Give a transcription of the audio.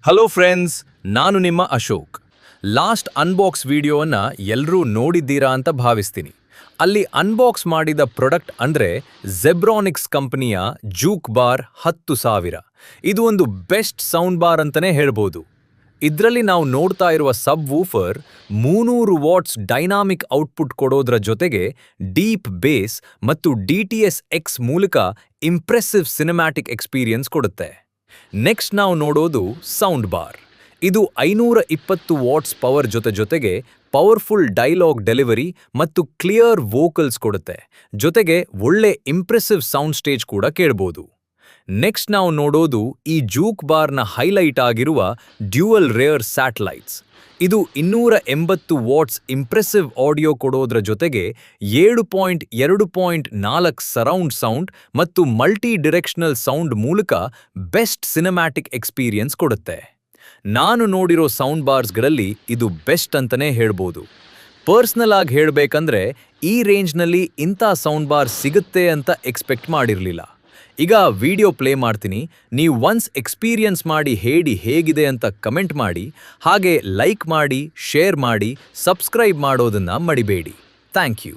Hello friends, ನಾನು ನಿಮ್ಮ Ashok. Last unbox ವಿಡಿಯೋವನ್ನು ಎಲ್ಲರೂ ನೋಡಿದ್ದೀರಾ ಅಂತ ಭಾವಿಸ್ತೀನಿ. ಅಲ್ಲಿ ಅನ್ಬಾಕ್ಸ್ ಮಾಡಿದ ಪ್ರಾಡಕ್ಟ್ ಅಂದರೆ ಝೆಬ್ರಾನಿಕ್ಸ್ ಕಂಪನಿಯ ಜೂಕ್ ಬಾರ್ 10,000. ಇದು ಒಂದು ಬೆಸ್ಟ್ ಸೌಂಡ್ ಬಾರ್ ಅಂತಲೇ ಹೇಳ್ಬೋದು. ಇದರಲ್ಲಿ ನಾವು ನೋಡ್ತಾ ಇರುವ ಸಬ್ ವೂಫರ್ 300 ವಾಟ್ಸ್ ಡೈನಾಮಿಕ್ ಔಟ್ಪುಟ್ ಕೊಡೋದ್ರ ಜೊತೆಗೆ ಡೀಪ್ ಬೇಸ್ ಮತ್ತು DTS-X ಮೂಲಕ ಇಂಪ್ರೆಸಿವ್ ಸಿನೆಮ್ಯಾಟಿಕ್ ಎಕ್ಸ್ಪೀರಿಯನ್ಸ್ ಕೊಡುತ್ತೆ. ನೆಕ್ಸ್ಟ್ ನಾವು ನೋಡೋದು ಸೌಂಡ್ ಬಾರ್. ಇದು 520 ವಾಟ್ಸ್ ಪವರ್ ಜೊತೆಗೆ ಪವರ್ಫುಲ್ ಡೈಲಾಗ್ ಡೆಲಿವರಿ ಮತ್ತು ಕ್ಲಿಯರ್ ವೋಕಲ್ಸ್ ಕೊಡುತ್ತೆ. ಜೊತೆಗೆ ಒಳ್ಳೆ ಇಂಪ್ರೆಸಿವ್ ಸೌಂಡ್ ಸ್ಟೇಜ್ ಕೂಡ ಕೇಳಬಹುದು. ನೆಕ್ಸ್ಟ್ ನಾವು ನೋಡೋದು ಈ ಜೂಕ್ ಬಾರ್ನ ಹೈಲೈಟ್ ಆಗಿರುವ ಡ್ಯೂಯಲ್ ರೇರ್ ಸ್ಯಾಟಲೈಟ್ಸ್. ಇದು 280 ವಾಟ್ಸ್ ಇಂಪ್ರೆಸಿವ್ ಆಡಿಯೋ ಕೊಡೋದ್ರ ಜೊತೆಗೆ 7.2.4 ಸರೌಂಡ್ ಸೌಂಡ್ ಮತ್ತು ಮಲ್ಟಿ ಡಿರೆಕ್ಷನಲ್ ಸೌಂಡ್ ಮೂಲಕ ಬೆಸ್ಟ್ ಸಿನೆಮ್ಯಾಟಿಕ್ ಎಕ್ಸ್ಪೀರಿಯನ್ಸ್ ಕೊಡುತ್ತೆ. ನಾನು ನೋಡಿರೋ ಸೌಂಡ್ ಬಾರ್ಸ್ಗಳಲ್ಲಿ ಇದು ಬೆಸ್ಟ್ ಅಂತಲೇ ಹೇಳ್ಬೋದು. ಪರ್ಸ್ನಲ್ ಆಗಿ ಹೇಳಬೇಕಂದ್ರೆ ಈ ರೇಂಜ್ನಲ್ಲಿ ಇಂಥ ಸೌಂಡ್ ಬಾರ್ ಸಿಗುತ್ತೆ ಅಂತ ಎಕ್ಸ್ಪೆಕ್ಟ್ ಮಾಡಿರಲಿಲ್ಲ. ಈಗ ವಿಡಿಯೋ ಪ್ಲೇ ಮಾಡ್ತೀನಿ, ನೀವು ಒನ್ಸ್ ಎಕ್ಸ್ಪೀರಿಯನ್ಸ್ ಮಾಡಿ ಹೇಗಿದೆ ಅಂತ ಕಮೆಂಟ್ ಮಾಡಿ. ಹಾಗೆ ಲೈಕ್ ಮಾಡಿ, ಶೇರ್ ಮಾಡಿ, ಸಬ್ಸ್ಕ್ರೈಬ್ ಮಾಡೋದನ್ನ ಮಡಿಬೇಡಿ. Thank you.